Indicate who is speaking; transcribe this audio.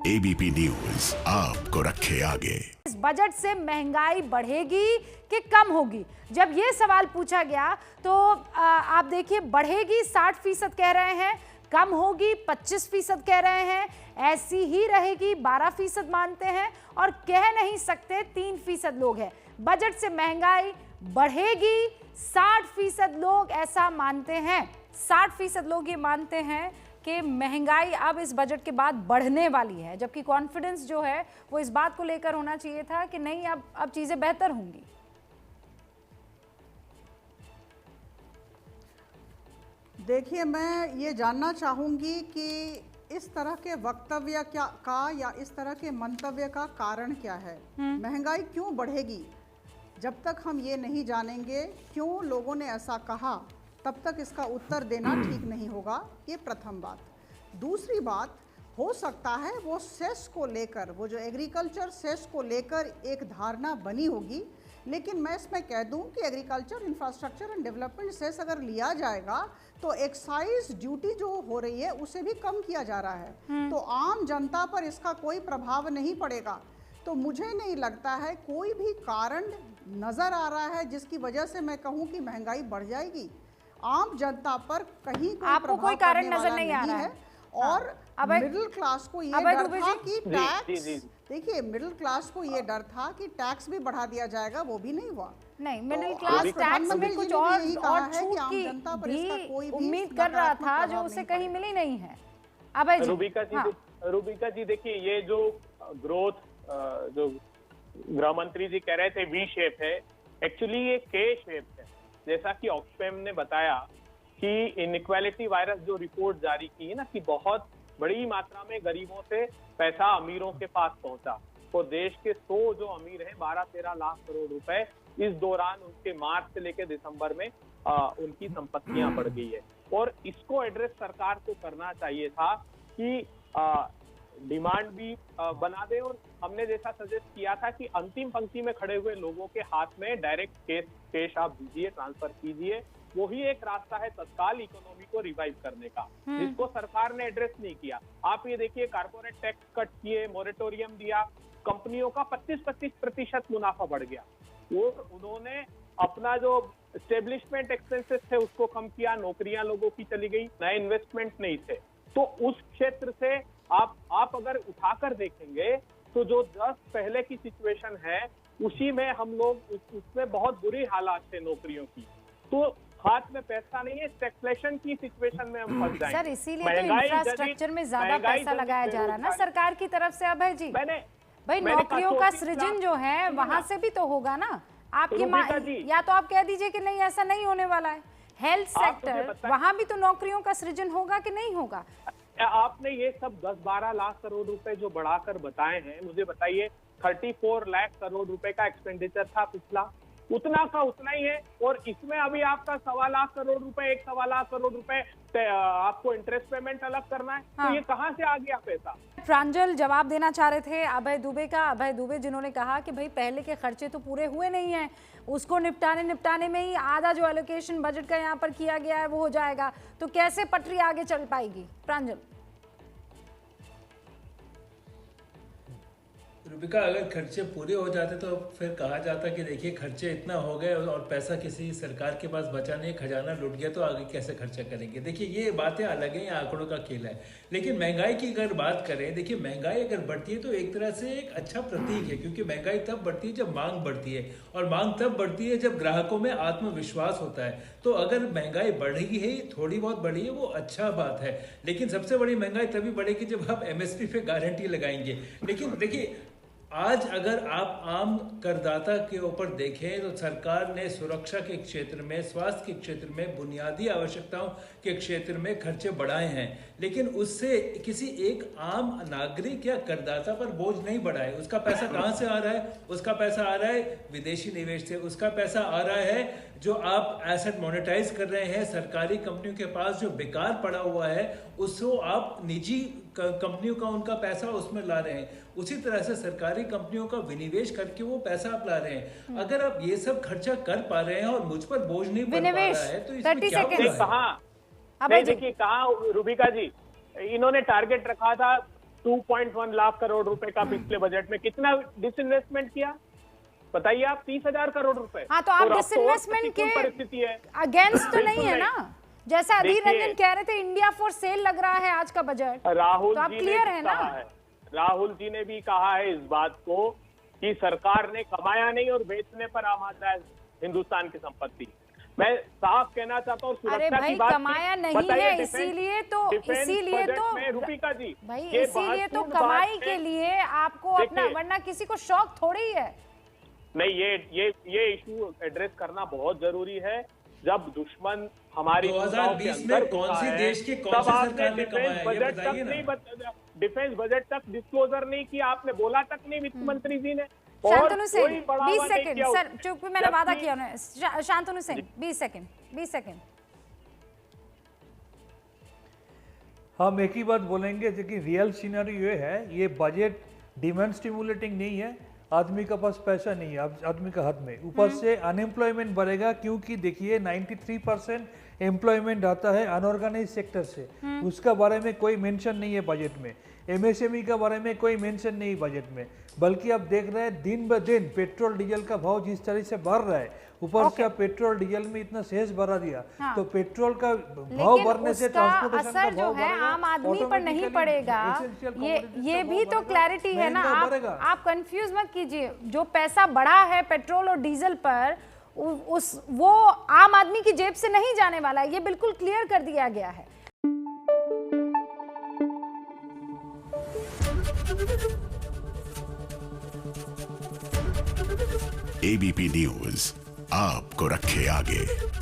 Speaker 1: ABP news आपको रखे आगे।
Speaker 2: इस बजट से महंगाई बढ़ेगी कि कम होगी? जब ये सवाल पूछा गया तो आप देखिए, बढ़ेगी 60% कह रहे हैं, कम होगी 25% कह रहे हैं, ऐसी ही रहेगी 12% मानते हैं, और कह नहीं सकते 3% लोग हैं। बजट से महंगाई बढ़ेगी, 60% लोग ऐसा मानते हैं। 60% लोग ये मानते हैं कि महंगाई अब इस बजट के बाद बढ़ने वाली है, जबकि कॉन्फिडेंस जो है वो इस बात को लेकर होना चाहिए था कि नहीं, अब चीजें बेहतर होंगी।
Speaker 3: देखिए, मैं ये जानना चाहूँगी कि इस तरह के वक्तव्य या इस तरह के मंतव्य का कारण क्या है? महंगाई क्यों बढ़ेगी? जब तक हम ये नहीं जानेंगे क्यों लोगों ने ऐसा कहा, तब तक इसका उत्तर देना ठीक नहीं होगा। ये प्रथम बात। दूसरी बात, हो सकता है वो सेस को लेकर, वो जो एग्रीकल्चर सेस को लेकर एक धारणा बनी होगी, लेकिन मैं इसमें कह दूं कि agriculture infrastructure and development cess अगर लिया जाएगा तो एक्साइज ड्यूटी जो हो रही है उसे भी कम किया जा रहा है, तो आम जनता पर इसका कोई प्रभाव नहीं पड़ेगा। तो मुझे नहीं लगता है कोई भी कारण नज़र आ रहा है जिसकी वजह से मैं कहूँ कि महंगाई बढ़ जाएगी। आम जनता पर कहीं
Speaker 2: आपको कोई कारण नजर नहीं आ रहा है।
Speaker 3: और मिडिल क्लास को ये डर था कि टैक्स, देखिए मिडिल क्लास को ये डर था कि टैक्स भी बढ़ा दिया जाएगा, वो भी नहीं हुआ।
Speaker 2: नहीं, मिडिल क्लास टैक्स में कुछ और छूट की भी उम्मीद कर रहा था जो उसे कहीं मिली नहीं है। अभय जी,
Speaker 4: रूबिका जी देखिए, ये जो ग्रोथ जो गृह मंत्री जी कह रहे थे वी शेप है, एक्चुअली ये के शेप है। जैसा कि ऑक्सफैम ने बताया कि इनइक्वालिटी वायरस जो रिपोर्ट जारी की है ना, कि बहुत बड़ी मात्रा में गरीबों से पैसा अमीरों के पास पहुंचा, तो देश के 100 जो अमीर हैं 12-13 लाख करोड़ रुपए, इस दौरान उनके मार्च से लेकर दिसंबर में उनकी संपत्तियां बढ़ गई है। और इसको एड्रेस सरकार को करना चाहिए था कि डिमांड भी बना दे, और हमने जैसा सजेस्ट किया था कि अंतिम पंक्ति में खड़े हुए लोगों के हाथ में डायरेक्ट कैश आप दीजिए, ट्रांसफर कीजिए। वही एक रास्ता है तत्काल इकोनॉमी को रिवाइव करने का, जिसको सरकार ने एड्रेस नहीं किया। आप ये देखिए, कारपोरेट टैक्स कट किए, मोरेटोरियम दिया, कंपनियों का 25% मुनाफा बढ़ गया। और उन्होंने अपना जो एस्टेब्लिशमेंट एक्सपेंसेस थे उसको कम किया, नौकरियां लोगों की चली गई, नए इन्वेस्टमेंट नहीं थे। तो उस क्षेत्र से आप अगर उठाकर देखेंगे तो जो 10 पहले की सिचुएशन है उसी में हम लोग उसमें बहुत बुरी हालात थे नौकरियों की, तो हाथ में पैसा नहीं है, स्टैग्फ्लेशन की सिचुएशन में हम फंस जाएंगे।
Speaker 2: सर इसीलिए तो इंफ्रास्ट्रक्चर में ज्यादा पैसा लगाया जा रहा है ना सरकार की तरफ से। अभय जी, भाई नौकरियों का सृजन जो है वहां से भी तो होगा ना। आपकी या तो आप कह दीजिए कि नहीं, ऐसा नहीं होने वाला है। हेल्थ सेक्टर, वहां भी तो नौकरियों का सृजन होगा कि नहीं होगा?
Speaker 4: आपने ये सब 10-12 लाख करोड़ रुपए जो बढ़ाकर बताए हैं, मुझे बताइए 34 लाख करोड़ रुपए का एक्सपेंडिचर था पिछला, उतना का उतना ही है। और इसमें अभी आपका 1.25 लाख करोड़ रुपए, 1.25 लाख करोड़ रुपए आपको इंटरेस्ट पेमेंट अलग करना है। तो ये कहां से आ गया पैसा?
Speaker 2: प्रांजल जवाब देना चाह रहे थे अभय दुबे का। अभय दुबे जिन्होंने कहा कि भाई पहले के खर्चे तो पूरे हुए नहीं हैं, उसको निपटाने में ही आधा जो एलोकेशन बजट का यहाँ पर किया गया है वो हो जाएगा, तो कैसे पटरी आगे चल पाएगी? प्रांजल।
Speaker 5: रूबिका, अगर खर्चे पूरे हो जाते तो फिर कहा जाता कि देखिए खर्चे इतना हो गए और पैसा किसी सरकार के पास बचा नहीं, खजाना लूट गया, तो आगे कैसे खर्चा करेंगे। देखिए ये बातें अलग हैं, ये आंकड़ों का खेल है। लेकिन महंगाई की अगर बात करें, देखिए महंगाई अगर बढ़ती है तो एक तरह से एक अच्छा प्रतीक है, क्योंकि महंगाई तब बढ़ती है जब मांग बढ़ती है, और मांग तब बढ़ती है जब ग्राहकों में आत्मविश्वास होता है। तो अगर महंगाई बढ़ी है, थोड़ी बहुत बढ़ी है, वो अच्छा बात है। लेकिन सबसे बड़ी महंगाई तभी बढ़ेगी जब आप MSP पे गारंटी लगाएंगे। लेकिन देखिए, आज अगर आप आम करदाता के ऊपर देखें तो सरकार ने सुरक्षा के क्षेत्र में, स्वास्थ्य के क्षेत्र में, बुनियादी आवश्यकताओं के क्षेत्र में खर्चे बढ़ाए हैं, लेकिन उससे किसी एक आम नागरिक या करदाता पर बोझ नहीं बढ़ा है। उसका पैसा कहाँ से आ रहा है? उसका पैसा आ रहा है विदेशी निवेश से, उसका पैसा आ रहा है जो आप एसेट मोनेटाइज कर रहे हैं, सरकारी कंपनियों के पास जो बेकार पड़ा हुआ है उसको आप निजी कंपनियों का उनका पैसा उसमें ला रहे हैं। उसी तरह से सरकारी कंपनियों का विनिवेश करके वो पैसा आप ला रहे हैं। अगर आप ये सब खर्चा कर पा रहे हैं और मुझ पर बोझ नहीं पड़ पा रहा है तो इसमें क्या
Speaker 4: कहाँ देखिए, कहाँ रूबिका जी, इन्होंने टारगेट रखा था 2.1 लाख करोड़ रुपए का पिछले बजट में कितना डिसइन्वेस्टमेंट किया बताइए आप, 30,000 करोड़ रुपए।
Speaker 2: हाँ, तो आप
Speaker 4: और अब और
Speaker 2: डिसइन्वेस्टमेंट के
Speaker 4: परिस्थिति है
Speaker 2: अगेंस्ट तो नहीं है
Speaker 4: बिल्कुल
Speaker 2: ना, जैसा अधीर
Speaker 4: देखिए,
Speaker 2: रंजन कह रहे थे इंडिया फॉर सेल लग रहा है आज का बजट,
Speaker 4: राहुल
Speaker 2: तो आप
Speaker 4: जी
Speaker 2: क्लियर
Speaker 4: ने
Speaker 2: है
Speaker 4: भी
Speaker 2: ना।
Speaker 4: कहा है, राहुल जी ने भी कहा है इस बात को कि सरकार ने कमाया नहीं और बेचने पर आमादा है हिंदुस्तान की संपत्ति। मैं साफ कहना चाहता हूँ
Speaker 2: अरे
Speaker 4: सुरक्षा
Speaker 2: भाई
Speaker 4: की बात
Speaker 2: कमाया नहीं
Speaker 4: बताइए,
Speaker 2: है,
Speaker 4: डिफेंस-
Speaker 2: इसीलिए तो
Speaker 4: रूपिका जी
Speaker 2: भाई
Speaker 4: ये
Speaker 2: इसीलिए तो
Speaker 4: महत्वपूर्ण बात
Speaker 2: कमाई
Speaker 4: है।
Speaker 2: के लिए आपको अपना,
Speaker 4: देखिए,
Speaker 2: वरना किसी को शौक थोड़ी ही है।
Speaker 4: नहीं, ये इशू एड्रेस करना बहुत जरूरी है। जब दुश्मन हमारी
Speaker 5: 2020 में कौन सी देश की कौन सी सरकार ने कमाया है, ये
Speaker 4: बजट
Speaker 5: बताइए
Speaker 4: तक
Speaker 5: ना।
Speaker 4: नहीं, डिफेंस बजट तक डिस्क्लोजर नहीं किया, आपने बोला तक नहीं वित्त मंत्री जी ने।
Speaker 2: शांतनु सिंह
Speaker 4: कोई बढ़ावा
Speaker 2: 20
Speaker 4: नहीं
Speaker 2: सेकंड
Speaker 4: किया।
Speaker 2: सर, चूंकि मैंने वादा
Speaker 4: जबकि-
Speaker 2: किया उन्हें। शांतनु सिंह 20 सेकंड।
Speaker 6: हम एक ही बात बोलेंगे कि रियल सिनेरियो ये है, ये बजट डिमांड स्टिमुलेटिंग नहीं है, आदमी के पास पैसा नहीं है आदमी के हाथ में, ऊपर से अनएम्प्लॉयमेंट बढ़ेगा, क्योंकि देखिए 93% एम्प्लॉयमेंट आता है अनऑर्गेनाइज सेक्टर से, उसका बारे में कोई मेंशन नहीं है बजट में। एमएसएमई के बारे में कोई मेंशन नहीं बजट में, बल्कि आप देख रहे हैं दिन ब दिन पेट्रोल डीजल का भाव जिस तरह से बढ़ रहा है, ऊपर से आप पेट्रोल डीजल में इतना सेस बढ़ा दिया, तो पेट्रोल का भाव बढ़ने से
Speaker 2: उसका
Speaker 6: ट्रांसपोर्टेशन का
Speaker 2: असर जो
Speaker 6: भाव
Speaker 2: है
Speaker 6: बढ़ेगा,
Speaker 2: आम आदमी पर नहीं
Speaker 6: automatically
Speaker 2: पड़ेगा।
Speaker 6: essential
Speaker 2: ये
Speaker 6: commodities का
Speaker 2: भी
Speaker 6: भाव
Speaker 2: तो
Speaker 6: बढ़ेगा,
Speaker 2: क्लैरिटी है ना,
Speaker 6: महंगा बढ़ेगा।
Speaker 2: आप कंफ्यूज मत कीजिए। जो पैसा बढ़ा है पेट्रोल और डीजल पर, वो आम आदमी की जेब से नहीं जाने वाला है, ये बिल्कुल क्लियर कर दिया गया है।
Speaker 1: एबीपी न्यूज आपको रखे आगे।